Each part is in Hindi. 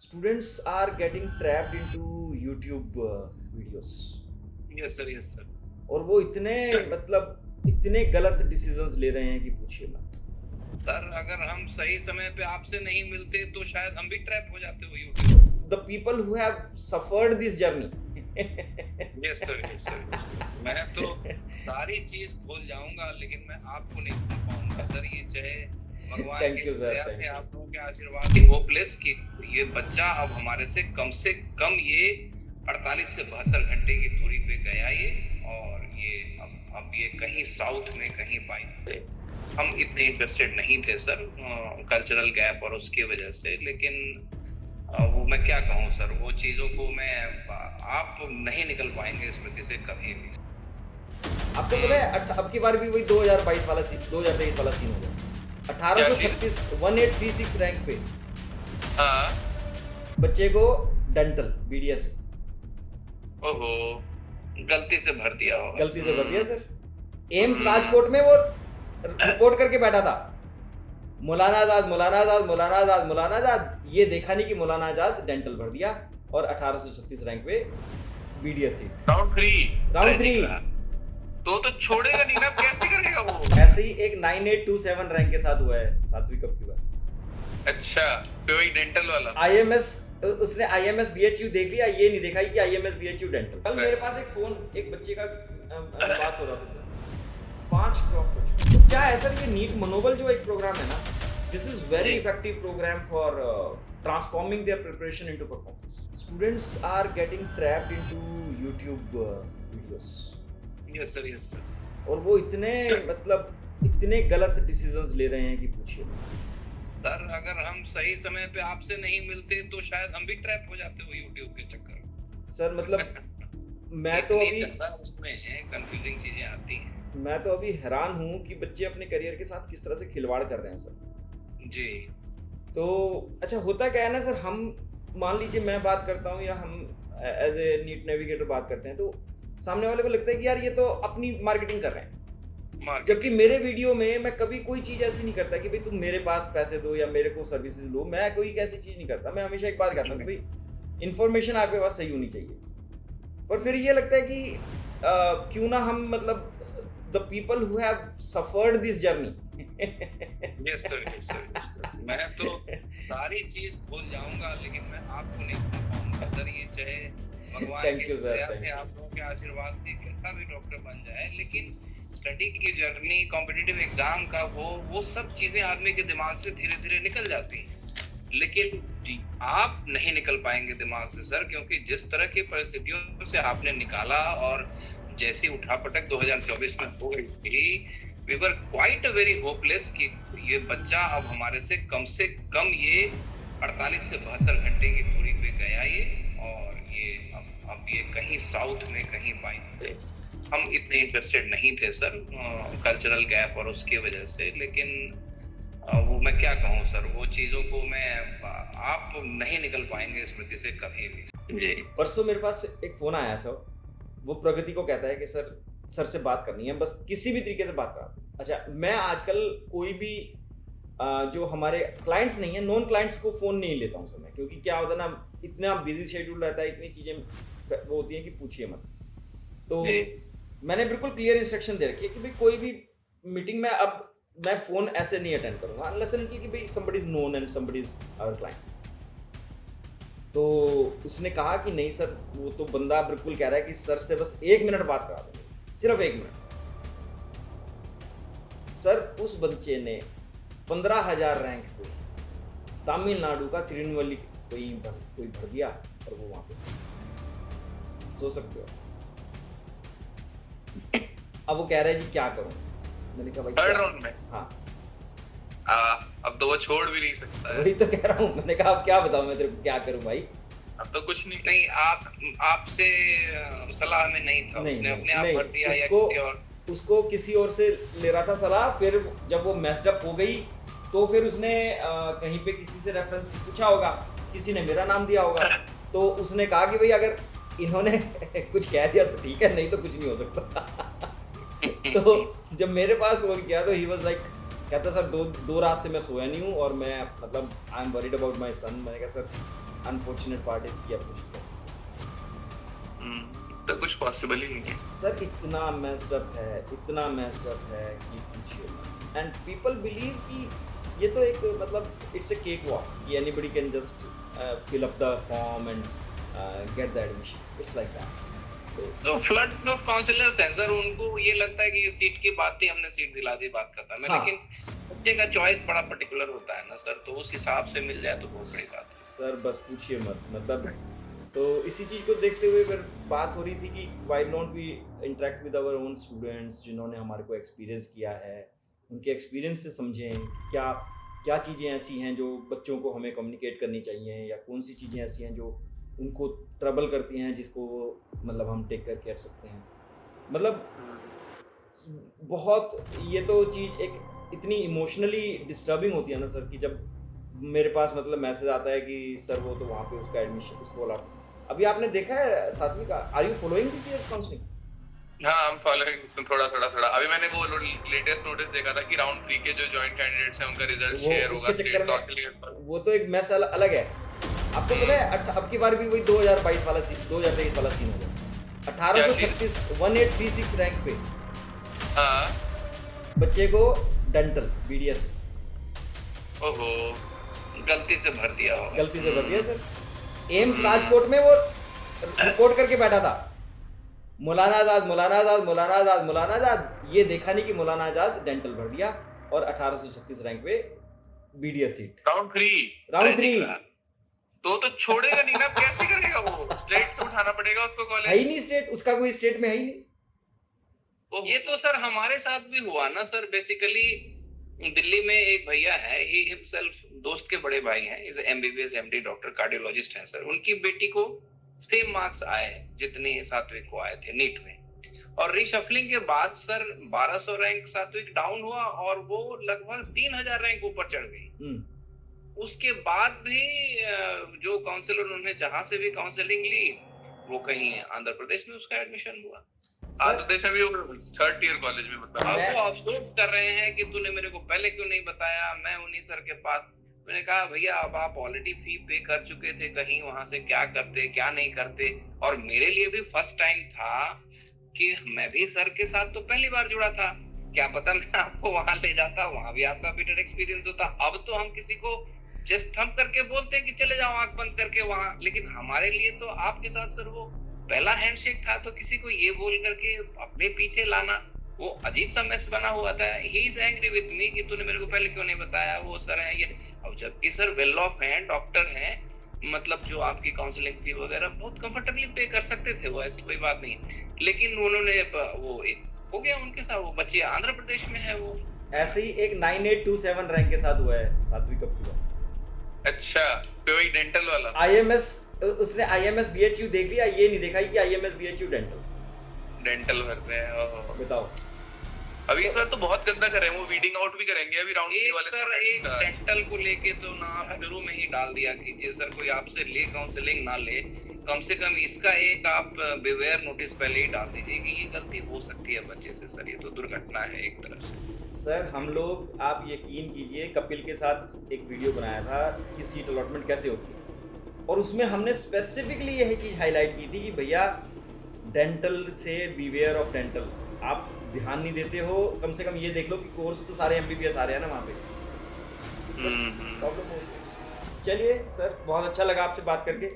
Students are getting trapped into YouTube videos yes sir, yes sir. और वो इतने इतने गलत डिसीजंस ले रहे हैं कि पूछिए मत। सर अगर हम सही समय पे आपसे नहीं मिलते तो शायद हम भी ट्रैप हो जाते वो YouTube. The people who have suffered this journey yes sir, yes sir, yes sir. मैं तो सारी चीज भूल जाऊंगा लेकिन मैं आपको नहीं भूल पाऊंगा सर। ये चाहे भगवान Thank की you, sir. दया Thank से you. आप लोगों के आशीर्वाद से होपलेस कि ये बच्चा अब हमारे से कम ये 48 से 72 घंटे की दूरी पे गया ये, और ये अब ये कहीं साउथ में कहीं बाइक। हम इतने इंटरेस्टेड नहीं थे सर कल्चरल गैप और उसकी वजह से, लेकिन वो मैं क्या कहूँ सर, वो चीज़ों को मैं आप नहीं निकल पाएंगे स्मृति से कभी भी। आपको पता है अब की बार भी वही 2022 वाला 2023 वाला सीन हो गया। 1836 1836 रैंक पे हाँ। बच्चे को डेंटल BDS ओहो, गलती से भर दिया होगा। गलती से भर दिया सर। एम्स राजकोट में वो रिपोर्ट करके बैठा था, मौलाना आजाद मौलाना आजाद मौलाना आजाद मौलाना आजाद। ये देखा नहीं कि मौलाना आजाद डेंटल भर दिया और 1836 रैंक पे BDS सीट। राउंड 3 तो छोड़ेगा नहीं ना, कैसे करेगा वो? ऐसे ही एक 9827 रैंक के साथ हुआ है 7वीं कप की बार। अच्छा, तो वही डेंटल वाला IMS उसने IMS BHU देख लिया, ये नहीं देखा कि IMS BHU डेंटल। कल मेरे पास एक बच्चे का बात हो रहा था सर, 5 ड्रॉप कुछ। तो क्या है सर, ये नीट मनोबल जो एक प्रोग्राम है ना, this is very effective program for transforming their preparation into performance. Students are getting trapped into YouTube videos. Yes sir, yes sir. और वो इतने इतने गलत डिसीजंस ले रहे हैं कि पूछिए मत। सर अगर हम सही समय पे आपसे नहीं मिलते तो शायद हम भी ट्रैप हो जाते हो यूट्यूब के चक्कर। सर मैं तो अभी उसमें कंफ्यूजिंग चीजें आती हैं। मैं तो अभी हैरान हूँ कि बच्चे अपने करियर के साथ किस तरह से खिलवाड़ कर रहे हैं सर। जी। तो अच्छा, होता क्या है ना सर, हम मान लीजिए मैं बात करता हूँ या हम एज ए नीट नेविगेटर बात करते हैं, तो सामने वाले को लगता है कि यार ये तो अपनी मार्केटिंग कर रहे हैं, जबकि मेरे वीडियो में मैं कभी कोई चीज़ ऐसी नहीं करता कि भाई तुम मेरे पास पैसे दो या मेरे को सर्विसेज लो। मैं कोई ऐसी चीज़ नहीं करता। मैं हमेशा एक बात कहता हूँ कि भाई इन्फॉर्मेशन आपके पास सही होनी चाहिए। पर फिर ये लगता है कि क्यों ना हम the people who have suffered this journey. Yes sir, yes sir, yes sir. मैं तो सारी चीज भूल जाऊंगा लेकिन मैं आपको नहीं भूल पाऊंगा सर। ये चाहे भगवान की दया से आप लोगों के आशीर्वाद से कैसा भी डॉक्टर बन जाए, लेकिन स्टडी की जर्नी, कॉम्पिटिटिव एग्जाम का वो सब चीजें आदमी के दिमाग से धीरे धीरे निकल जाती हैं, लेकिन आप नहीं निकल पाएंगे दिमाग से सर, क्योंकि जिस तरह की परिस्थितियों से आपने निकाला और जैसी उठापटक 2024 में हो गई थी, we were quite very hopeless कि ये बच्चा अब हमारे से कम ये 48 से 72 घंटे की दूरी पे गया ये, और ये अब ये कहीं साउथ में कहीं बाइक। हम इतने इंटरेस्टेड नहीं थे सर कल्चरल गैप और उसकी वजह से, लेकिन वो मैं क्या कहूँ सर, वो चीज़ों को मैं आप नहीं निकल पाएंगे स्मृति से कभी भी। जी। परसों मेरे पास एक फ़ोन आया सर, वो प्रगति को कहता है कि सर से बात करनी है, बस किसी भी तरीके से बात करा। अच्छा, मैं आजकल कोई भी जो हमारे क्लाइंट्स नहीं है, नॉन क्लाइंट्स को फ़ोन नहीं लेता हूँ सर मैं, क्योंकि क्या होता है ना, इतना बिजी शेड्यूल रहता है, इतनी चीज़ें वो होती हैं कि पूछिए मत। तो मैंने बिल्कुल क्लियर इंस्ट्रक्शन दे रखी है कि भाई कोई भी मीटिंग में अब मैं फ़ोन ऐसे नहीं अटेंड करूँगा अनलेस एंटिल कि भाई somebody is known and somebody is our client. तो उसने कहा कि नहीं सर, वो तो बंदा बिल्कुल कह रहा है कि सर से बस 1 मिनट बात करा दो, सिर्फ 1 मिनट। सर उस बच्चे ने 15,000 रैंक पे तमिलनाडु का तिरुनेलवेली कोई भर दिया और वो वहां पे, सोच सकते हो। अब वो कह रहा है जी क्या करूं। मैंने कहा भाई थर्ड राउंड में हाँ, अब तो वो छोड़ भी नहीं सकता है। वही तो कह रहा हूँ। मैंने कहा अब क्या बताऊं मैं तेरे को, क्या करूं भाई। अब तो कुछ नहीं आपसे सलाह में नहीं था, उसने अपने आप भर दिया या किसी और उसको किसी और से ले रहा था सलाह। फिर जब वो मैस्ड अप हो गई तो फिर उसने कहीं पे किसी से रेफरेंस पूछा होगा, किसी ने मेरा नाम दिया होगा, तो उसने कहा कि भाई अगर इन्होंने कुछ कह दिया तो ठीक है, नहीं तो कुछ नहीं हो सकता। तो जब मेरे पास फोन किया तो ही वाज लाइक, कहता सर दो रात से मैं सोया नहीं हूँ और मैं I am worried about my son. मैंने कहा सर अनफॉर्चुनेट पार्ट इज कि अब कुछ तो कुछ पॉसिबल ही नहीं है सर, इतना मेस्ड अप है कि पूछिए मत। एंड पीपल बिलीव कि ये तो एक मतलब इट्स अ केक वॉक, कि anybody can just fill up the form and get the admission, it's like that. तो फ्लड ऑफ काउंसलर्स हैं सर, उनको ये लगता है कि ये सीट की बात थी, हमने सीट दिला दी, बात खत्म है। हाँ। लेकिन बच्चे का चॉइस बड़ा पर्टिकुलर होता है ना सर, तो उस हिसाब से मिल जाए तो बहुत बड़ी बात है सर। बस पूछिए मत, मतलब तो इसी चीज़ को देखते हुए फिर बात हो रही थी कि why don't we interact with our own students जिन्होंने हमारे को एक्सपीरियंस किया है, उनके एक्सपीरियंस से समझें क्या क्या चीज़ें ऐसी हैं जो बच्चों को हमें कम्युनिकेट करनी चाहिए, या कौन सी चीज़ें ऐसी हैं जो उनको ट्रबल करती हैं जिसको वो मतलब हम टेक करके कर सकते हैं। मतलब बहुत ये तो चीज़ एक इतनी इमोशनली डिस्टर्बिंग होती है ना सर, कि जब मेरे पास मतलब मैसेज आता है कि सर वो तो वहाँ पे उसका एडमिशन उसको बोला। अभी आपने देखा है सातवीं का, are you following this year's counselling? हाँ, आई एम फॉलोइंग थोड़ा। अभी मैंने वो लेटेस्ट नोटिस देखा था कि राउंड 3 के जो जॉइंट कैंडिडेट्स हैं उनका रिजल्ट शेयर होगा चक्कर में टोटली। वो तो एक मैस अलग है। आपको पता है अब की बार भी वही 2022 वाला सीन, 2023 वाला सीन होगा। 1836 1836 रैंक पे हाँ बच्चे को डेंटल बीडीएस ओहो, गलती से भर दिया सर। एम्स राजकोट में वो रिपोर्ट करके बैठा था, मौलाना आजाद, ये देखा नहीं कि मौलाना आजाद डेंटल भर दिया और 1836 रैंक पे बीडीएस सीट राउंड 3 तो छोड़ेगा नहीं ना, कैसे करेगा वो? स्टेट से उठाना पड़ेगा उसको कॉलेज, है ही नहीं स्टेट, उसका कोई स्टेट में है ही नहीं। तो ये तो सर हमारे साथ भी हुआ ना सर। बेसिकली दिल्ली में एक भैया है, ही हिमसेल्फ दोस्त के बड़े भाई हैं, is MBBS MD doctor cardiologist हैं सर। उनकी बेटी को सेम मार्क्स आए जितने सात्विक को आए थे नीट में, और रिशफलिंग के बाद सर 1200 रैंक सात्विक डाउन हुआ और वो लगभग 3000 रैंक ऊपर चढ़ गई। उसके बाद भी जो काउंसलर उन्होंने जहां से भी काउंसलिंग ली, वो कहीं आंध्र प्रदेश में उसका एडमिशन हुआ। आंध्र प्रदेश में भी थर्ड ईयर कॉलेज में, मतलब अब वो अफसोस कर रहे हैं कि तूने मेरे को पहले क्यों नहीं बताया। मैं उन्हीं सर के पास, मैंने कहा भैया अब आप ऑलरेडी फी पे कर चुके थे, कहीं वहां से क्या करते क्या नहीं करते। और मेरे लिए भी फर्स्ट टाइम था कि मैं भी सर के साथ तो पहली बार जुड़ा था, क्या पता मैं आपको वहां ले जाता, वहां भी आपका बेटर एक्सपीरियंस होता। अब तो हम किसी को जस्ट थंब करके बोलते हैं कि चले जाओ आंख बंद करके वहां, लेकिन हमारे लिए तो आपके साथ सर वो पहला हैंडशेक था। तो किसी को ये बोल करके अपने पीछे लाना, वो अजीब सा मैस बना हुआ था। He is angry with me कि तूने मेरे को पहले क्यों नहीं बताया, वो सर है ये। अब जबकि सर वेल ऑफ हैं, डॉक्टर हैं, मतलब जो आपकी काउंसलिंग फी वगैरह बहुत कंफर्टेबली पे कर सकते थे, वो ऐसी कोई बात नहीं। लेकिन उन्होंने वो एक हो गया उनके साथ, वो बच्चे आंध्र प्रदेश में है। वो ऐसे ही एक 9827 रैंक के साथ हुआ है सातवीं का पूरा। अच्छा, तो वही डेंटल वाला आईएमएस, उसने आईएमएस बीएचयू देख लिया, ये नहीं देखा कि आईएमएस बीएचयू डेंटल भरते हैं। बताओ, अभी इस बार तो बहुत गंदा कर रहे हैं, वो वीडिंग आउट भी करेंगे अभी राउंड 3 वाले सर। एक डेंटल को लेके तो ना आप शुरू में ही डाल दिया कीजिए सर, कोई आपसे ले काउंसलिंग ना ले, कम से कम इसका एक आप बिवेयर नोटिस पहले ही डाल दीजिए कि ये गलती हो सकती है बच्चे से सर, ये तो दुर्घटना है एक तरह से। सर हम लोग, आप यकीन कीजिए, कपिल के साथ एक वीडियो बनाया था कि सीट अलॉटमेंट कैसे होती है, और उसमें हमने स्पेसिफिकली यही चीज़ हाईलाइट की थी कि भैया डेंटल से बीवेयर ऑफ डेंटल, आप ध्यान नहीं देते हो, कम से कम ये देख लो कि कोर्स तो सारे एमबीबीएस आ रहे हैं ना वहाँ पे। प्रॉब्लम हो। चलिए सर, बहुत अच्छा लगा आपसे बात करके।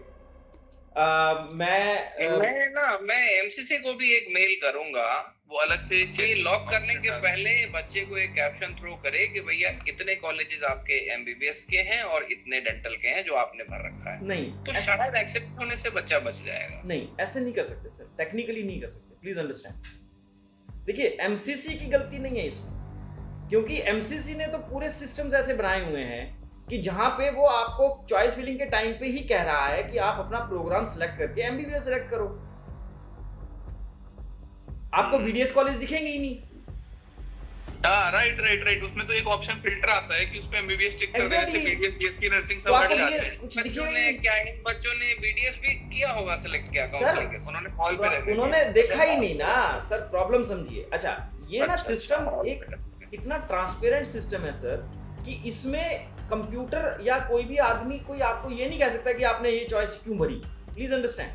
मैं एमसीसी को भी एक मेल करूंगा, वो अलग से लॉक करने के पहले बच्चे को एक कैप्शन थ्रो करे कि भैया इतने कॉलेजेस आपके एमबीबीएस के हैं और इतने डेंटल के हैं जो आपने भर रखा है। नहीं तो शायद एक्सेप्ट होने से बच्चा बच जाएगा। नहीं, ऐसे नहीं कर सकते सर, टेक्निकली नहीं कर सकते, प्लीज अंडरस्टैंड। देखिए एमसीसी की गलती नहीं है इसमें, क्योंकि एमसीसी ने तो पूरे सिस्टम्स ऐसे बनाए हुए हैं कि जहां पे वो आपको चॉइस फिलिंग के टाइम पे ही कह रहा है कि आप अपना प्रोग्राम सिलेक्ट करके एमबीबीएस सिलेक्ट करो, आपको बीडीएस कॉलेज दिखेंगे ही नहीं। राइट, उसमें तो एक ऑप्शन फिल्टर आता है कि उसमें एमबीबीएस टिक कर देने से बीडीएस बीएससी नर्सिंग सब हट जाते हैं। बच्चों ने बीडीएस भी किया होगा सिलेक्ट किया काउंसलिंग के, उन्होंने कॉल पे रहते, उन्होंने देखा ही नहीं ना सर, प्रॉब्लम समझिए। अच्छा ये ना सिस्टम एक इतना ट्रांसपेरेंट सिस्टम है सर कि इसमें कंप्यूटर या कोई भी आदमी कोई आपको ये नहीं कह सकता कि आपने ये चॉइस क्यों भरी, प्लीज अंडरस्टैंड।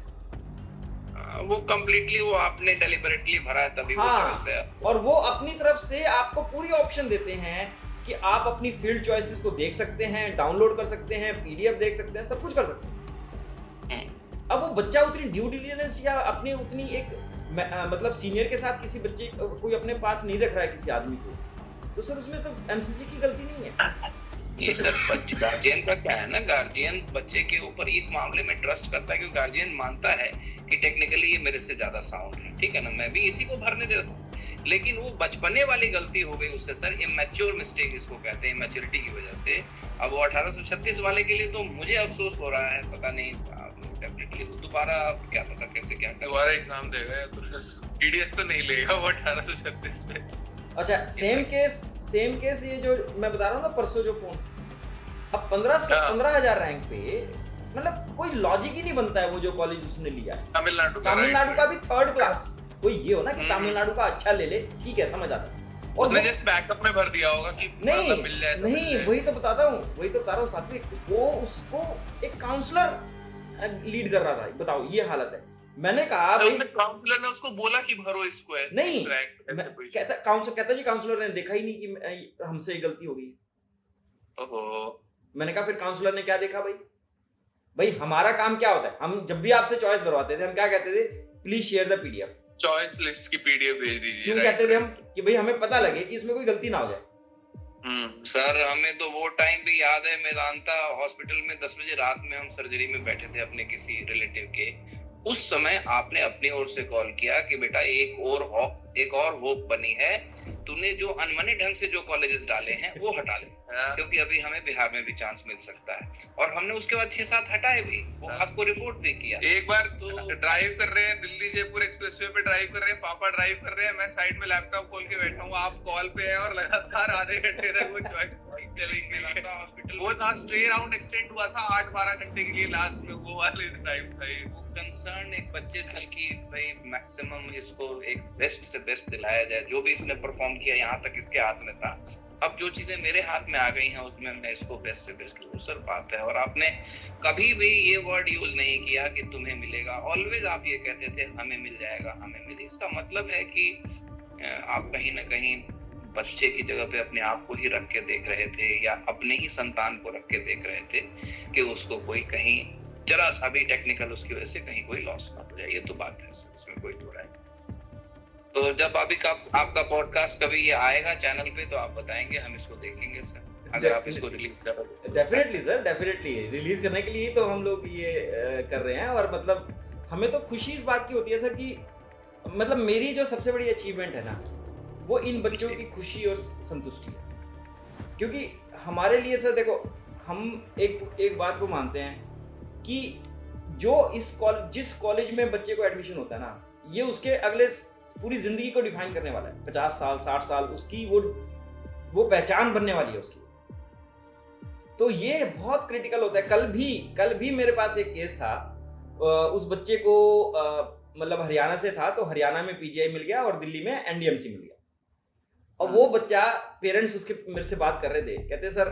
वो कंप्लीटली वो आपने डेलिबरेटली भरा है तभी वो चॉइस है। और वो अपनी तरफ से आपको पूरी ऑप्शन देते हैं कि आप अपनी फील्ड चॉइसेस को देख सकते हैं, डाउनलोड कर सकते हैं, पीडीएफ देख सकते हैं, सब कुछ कर सकते हैं। अब वो बच्चा उतनी ड्यू डिलिजेंस या अपनी उतनी एक मतलब सीनियर के साथ किसी बच्चे कोई अपने पास नहीं रख रहा है किसी आदमी को, तो सर उसमें तो एमसीसी की गलती नहीं है। ये सर गार्जियन का क्या है ना, गार्जियन बच्चे के ऊपर इस मामले में ट्रस्ट करता है क्योंकि गार्जियन मानता है कि टेक्निकली ये मेरे से ज्यादा साउंड है, ठीक है ना, मैं भी इसी को भरने देता हूँ। लेकिन वो बचपने वाली गलती हो गई उससे सर, इमैच्योर मिस्टेक इसको कहते हैं, इमैच्योरिटी की वजह से। अब वो 1836 वाले के लिए तो मुझे अफसोस हो रहा है, पता नहीं डेफिनेटली वो दोबारा क्या पता कैसे क्या दोबारा एग्जाम देगा तो फिर पीडीएस तो नहीं लेगा वो 1836 पे। अच्छा, सेम केस ये जो मैं बता रहा हूँ ना परसों जो फोन, अब 15,000 रैंक पे, मतलब कोई लॉजिक ही नहीं बनता है वो जो कॉलेज उसने लिया है। तमिलनाडु का भी 3rd क्लास, कोई ये हो ना कि तमिलनाडु का अच्छा ले ले, ठीक है, समझ आता है। और उसने जस्ट बैकअप में भर दिया होगा कि नहीं मिल जाए नहीं, वही तो बता रहा हूँ सात्विक, वो उसको एक काउंसलर लीड कर रहा था, बताओ ये हालत है। मैंने कहा भाई काउंसलर ने उसको बोला कि भरो इसको ऐसे, नहीं कहता जी काउंसलर ने देखा ही नहीं कि हमसे गलती हो गई। ओहो, मैंने कहा फिर काउंसलर ने क्या देखा भाई हमारा काम क्या होता है, हम जब भी आपसे चॉइस भरवाते थे हम क्या कहते थे, please share the PDF, choice list की पीडीएफ भेज दीजिए। क्यों कहते थे हम कि भाई हमें पता लगे कि इसमें कोई गलती ना हो जाए। सर हमें तो वो टाइम भी याद है, मेदांता हॉस्पिटल में 10 बजे रात में हम सर्जरी में बैठे थे अपने किसी रिलेटिव के, उस समय आपने अपनी ओर से कॉल किया कि बेटा एक और होप बनी है, तूने जो अनमने ढंग से जो कॉलेजेस डाले हैं वो हटा ले, क्योंकि अभी हमें बिहार में भी चांस मिल सकता है। और हमने उसके बाद 6-7 हटाए भी, वो आपको रिपोर्ट भी किया। एक बार तो ड्राइव कर रहे हैं, दिल्ली जयपुर एक्सप्रेसवे पे ड्राइव कर रहे हैं, पापा ड्राइव कर रहे हैं, मैं साइड में लैपटॉप खोल के बैठा हूँ, आप कॉल पे हैं और लगातार आधे घंटे तक वो हॉस्पिटल वो था स्टे राउंड एक्सटेंड हुआ था 8-12 घंटे के लिए, लास्ट में वो वाले ड्राइव था। वो कंसर्न एक 25 साल की भाई मैक्सिमम इसको एक बेस्ट से बेस्ट दिलाया जाए, जो भी इसने परफॉर्म किया यहाँ तक इसके हाथ में था। अब जो चीजें मेरे हाथ में आ गई हैं उसमें मैं इसको बेस्ट से बेस्ट लूं, सर बात है। और आपने कभी भी ये वर्ड यूज नहीं किया कि तुम्हें मिलेगा, ऑलवेज आप ये कहते थे हमें मिल जाएगा, हमें मिले। इसका मतलब है कि आप कहीं ना कहीं बच्चे की जगह पे अपने आप को ही रख के देख रहे थे, या अपने ही संतान को रख के देख रहे थे कि उसको कोई कहीं जरा सा भी टेक्निकल उसकी वजह से कहीं कोई लॉस ना हो जाए। ये तो बात है सर, इसमें कोई दो राय। तो जब अभी का आपका पॉडकास्ट कभी ये आएगा चैनल पे तो आप बताएंगे, हम इसको देखेंगे सर, अगर आप इसको रिलीज करोगे। डेफिनेटली सर, डेफिनेटली रिलीज करने के लिए तो हम लोग ये कर रहे हैं। और मतलब हमें तो खुशी इस बात की होती है सर कि मतलब मेरी जो सबसे बड़ी अचीवमेंट है ना, वो इन बच्चों की खुशी और संतुष्टि है। क्योंकि हमारे लिए सर देखो, हम एक बात को मानते हैं कि जो जिस कॉलेज में बच्चे को एडमिशन होता है ना, ये उसके अगले पूरी जिंदगी को डिफाइन करने वाला है। 50 साल 60 साल उसकी वो पहचान बनने वाली है उसकी। तो ये बहुत क्रिटिकल होता है। कल भी मेरे पास एक केस था, उस बच्चे को मतलब हरियाणा से था, तो हरियाणा में पीजीआई मिल गया और दिल्ली में एनडीएमसी मिल गया। और वो बच्चा, पेरेंट्स उसके मेरे से बात कर रहे थे, कहते सर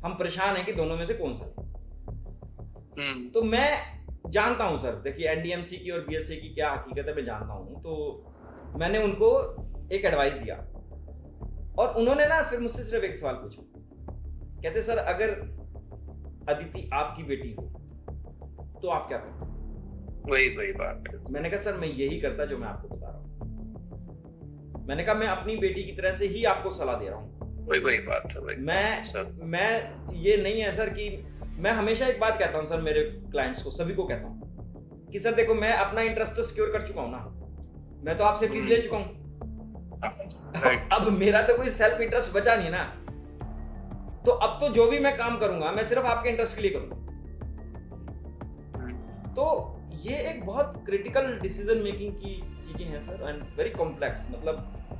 हम परेशान हैं कि दोनों में से कौन सा है। तो मैं जानता हूं सर, देखिए एनडीएमसी की और बीएससी की क्या हकीकत है मैं जानता हूं। तो मैंने उनको एक एडवाइस दिया और उन्होंने ना फिर मुझसे सिर्फ एक सवाल पूछा, कहते सर अगर अदिति आपकी बेटी हो तो आप क्या करते? वही बात है। मैंने कहा सर मैं यही करता जो मैं आपको बता रहा हूँ। मैंने कहा मैं अपनी बेटी की तरह से ही आपको सलाह दे रहा हूँ। वही बात है भाई। मैं ये नहीं है सर कि मैं हमेशा एक बात कहता हूँ सर मेरे क्लाइंट्स को, सभी को कहता हूँ कि सर देखो मैं अपना इंटरेस्ट तो सिक्योर कर चुका हूँ ना, मैं तो आपसे फीस ले चुका हूँ। अब मेरा तो कोई सेल्फ इंटरेस्ट बचा नहीं ना, तो अब तो जो भी मैं काम करूंगा मैं सिर्फ आपके इंटरेस्ट के लिए करूंगा। तो ये एक बहुत क्रिटिकल डिसीजन मेकिंग की चीजें हैं सर, एंड वेरी कॉम्प्लेक्स, मतलब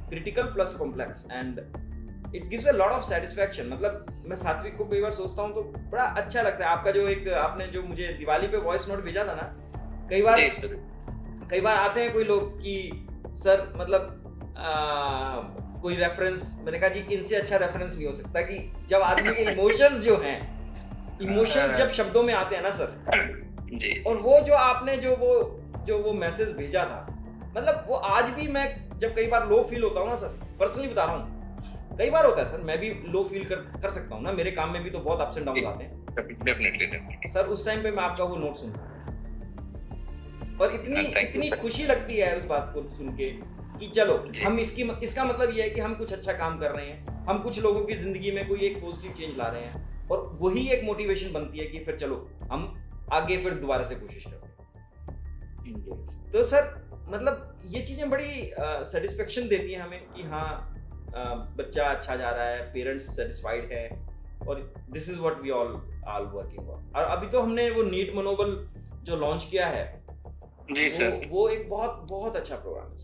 critical plus complex, and it gives a lot of satisfaction. मतलब मैं सात्विक को कई बार सोचता हूँ तो बड़ा अच्छा लगता है। आपका जो एक आपने जो मुझे दिवाली पे वॉइस नोट भेजा था ना, कई बार आते हैं कोई लोग कि सर मतलब कोई रेफरेंस, मैंने कहा जी इनसे अच्छा रेफरेंस नहीं हो सकता कि जब आदमी के इमोशंस जो हैं, इमोशंस जब शब्दों में आते हैं ना सर जी, और वो जो आपने जो वो मैसेज भेजा था, मतलब वो आज भी मैं जब कई बार लो फील होता हूँ ना सर, पर्सनली बता रहा हूँ, कई बार होता है सर, मैं भी लो फील कर सकता हूँ ना, मेरे काम में भी तो बहुत अप्स एंड डाउन आते हैं डेफिनेटली सर। उस टाइम पे मैं आपका वो नोट सुनता हूँ और इतनी खुशी लगती है उस बात को सुन के कि चलो हम इसका मतलब ये है कि हम कुछ अच्छा काम कर रहे हैं, हम कुछ लोगों की जिंदगी में कोई एक पॉजिटिव चेंज ला रहे हैं और वही एक मोटिवेशन बनती है कि फिर चलो हम आगे फिर दोबारा से कोशिश करते हैं। तो सर मतलब ये चीजें बड़ी सेटिस्फेक्शन देती हैं हमें कि हाँ बच्चा अच्छा जा रहा है, पेरेंट्स सेटिस्फाइड है और this is what we all working on. और अभी तो हमने वो नीट मनोबल जो लॉन्च किया है जी सर, वो एक बहुत अच्छा प्रोग्राम है।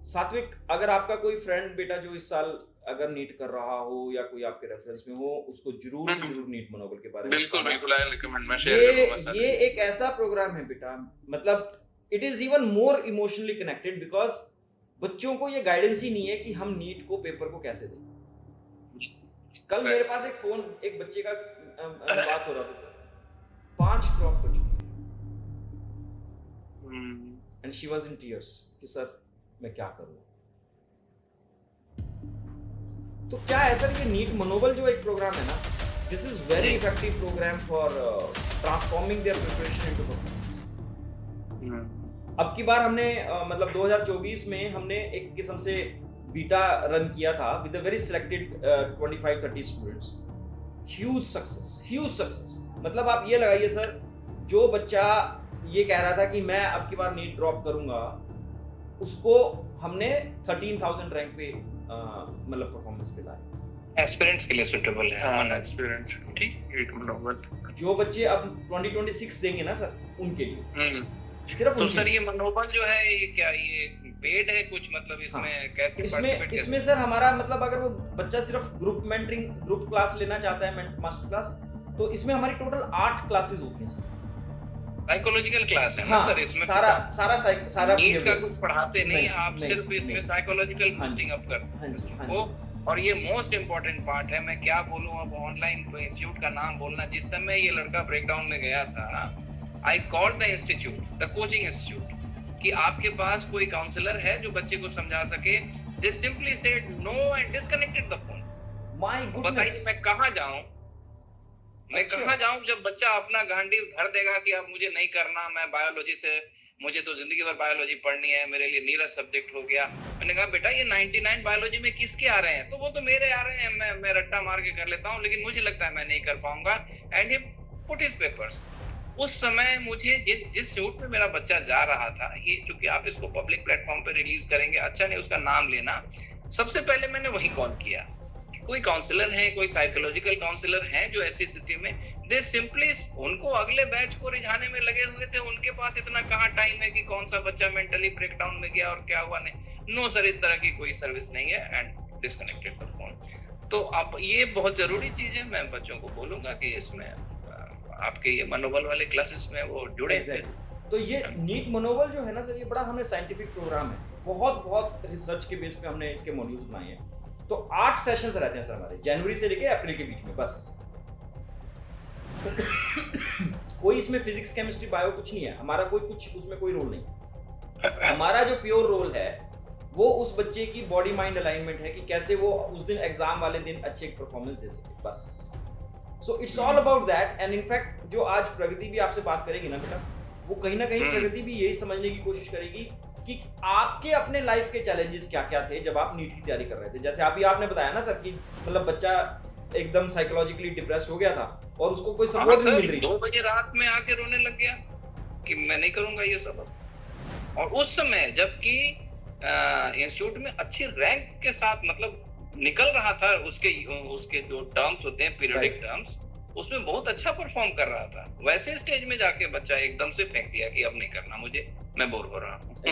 सात्विक, अगर आपका कोई फ्रेंड बेटा जो इस साल अगर नीट कर रहा हो या कोई आपके रेफरेंस में हो, उसको जरूर नीट मनोबल के बारे में बिल्कुल आई रिकमेंड, मैं शेयर करूंगा सर। ये एक ऐसा प्रोग्राम है बेटा, मतलब it is even more emotionally connected because बच्चों को ये गाइडेंस ही नहीं है कि हम नीट को पेपर को कैसे दें। कल मेरे पास एक बच्चे का बात हो रहा था सर, 5 ड्रॉप कर चुकी and she was in tears कि सर मैं क्या करूं। तो क्या है सर, ये नीट मनोबल जो एक प्रोग्राम है ना, this is very effective program for transforming their preparation into performance. अब की बार हमने मतलब 2024 में हमने एक किस्म से बीटा रन किया था with a very selected 25-30 students. Huge success. मतलब आप ये लगाइए सर, जो बच्चा ये कह रहा था कि मैं अब की बार नीट ड्रॉप करूंगा, उसको हमने 13,000 रैंक पे मतलब परफॉर्मेंस पे लाया। एस्पिरेंट्स के लिए सूटेबल है। हाँ, एस्पिरेंट्स नीट मनोबल। जो बच्चे अब 2026 देंगे ना सर, उनके लिए सिर्फ तो सर ये मनोबल जो है ये क्या ये पेड है कुछ, मतलब इसमें कैसे पार्टिसिपेट इसमें सर हमारा मतलब अगर वो बच्चा सिर्फ ग्रुप क्लास लेना चाहता है, मास्टर क्लास, तो इसमें हमारी टोटल 8 क्लासेस होती हैं सर। साइकोलॉजिकल क्लास है ना सर इसमें? सारा नीट का कुछ पढ़ाते नहीं, आप सिर्फ इसमें साइकोलॉजिकल बूस्टिंग अप करते हैं वो। और ये मोस्ट इम्पोर्टेंट पार्ट है, मैं क्या बोलूं, अब ऑनलाइन इंस्टीट्यूट का नाम बोलना, जिस समय ये लड़का ब्रेकडाउन में गया था, I called the institute, the coaching institute, कि आपके पास कोई काउंसलर है जो बच्चे को समझा सके? They simply said no and disconnected the phone. My goodness, बताइए मैं कहां जाऊं, कहां जाऊं जब बच्चा अपना गांडीव धर देगा कि अब मुझे नहीं करना, मैं बायोलॉजी से, मुझे तो जिंदगी भर बायोलॉजी पढ़नी है, मेरे लिए नीरस सब्जेक्ट हो गया। मैंने कहा बेटा ये 99 बायोलॉजी में किसके आ रहे हैं? तो वो तो मेरे आ रहे हैं, मैं रट्टा मार के कर लेता हूँ, लेकिन मुझे लगता है मैं नहीं कर पाऊंगा। And he put his papers. उस समय मुझे जिस शूट में मेरा बच्चा जा रहा था, ये चूंकि आप इसको पब्लिक प्लेटफॉर्म पे रिलीज करेंगे, अच्छा नहीं उसका नाम लेना, सबसे पहले मैंने वही कॉल किया। कोई काउंसलर है, कोई साइकोलॉजिकल काउंसलर है जो ऐसी स्थिति में, दे सिंपली उनको अगले बैच को रिझाने में लगे हुए थे। उनके पास इतना कहाँ टाइम है कि कौन सा बच्चा मेंटली ब्रेकडाउन में गया और क्या हुआ नहीं। नो सर, इस तरह की कोई सर्विस नहीं है एंड डिस्कनेक्टेड द फोन। तो आप ये बहुत जरूरी चीज है, मैं बच्चों को बोलूंगा कि इसमें आपके ये मनोबल वाले क्लासेस में वो जुड़े थे। तो ये नीट मनोबल जो है ना सर, ये बड़ा हमें साइंटिफिक प्रोग्राम है, बहुत रिसर्च के बेस पे हमने इसके मॉड्यूल्स बनाए हैं। तो 8 सेशंस रहते हैं सर हमारे, जनवरी से लेके अप्रैल के बीच में बस। कोई इसमें फिजिक्स केमिस्ट्री बायो कुछ नहीं है, हमारा उसमें कोई रोल नहीं। हमारा जो प्योर रोल है वो उस बच्चे की बॉडी माइंड अलाइनमेंट है कि कैसे वो उस दिन एग्जाम वाले दिन अच्छे परफॉर्मेंस दे सके, बस। So it's all about that. And in fact जो आज प्रगति भी आपसे बात करेगी ना बेटा, वो कहीं ना कहीं प्रगति भी यही समझने की कोशिश करेगी कि आपके अपने लाइफ के चैलेंजेस क्या क्या थे जब आप नीट की तैयारी कर रहे थे। जैसे अभी आपने बताया ना सर कि मतलब बच्चा एकदम साइकोलॉजिकली डिप्रेस्ड हो गया था और उसको कोई सपोर्ट नहीं मिल रही, 2 बजे रात में आके रोने लग गया कि मैं नहीं करूंगा ये सब। और उस समय जबकि इंस्टीट्यूट में अच्छी रैंक के साथ मतलब निकल रहा था, उसके जो टर्म्स होते हैं पीरियडिक टर्म्स, उसमें बहुत अच्छा परफॉर्म कर रहा था। वैसे स्टेज में जाके बच्चा एकदम से फेंक दिया कि अब नहीं करना मुझे, मैं बोर हो रहा हूँ।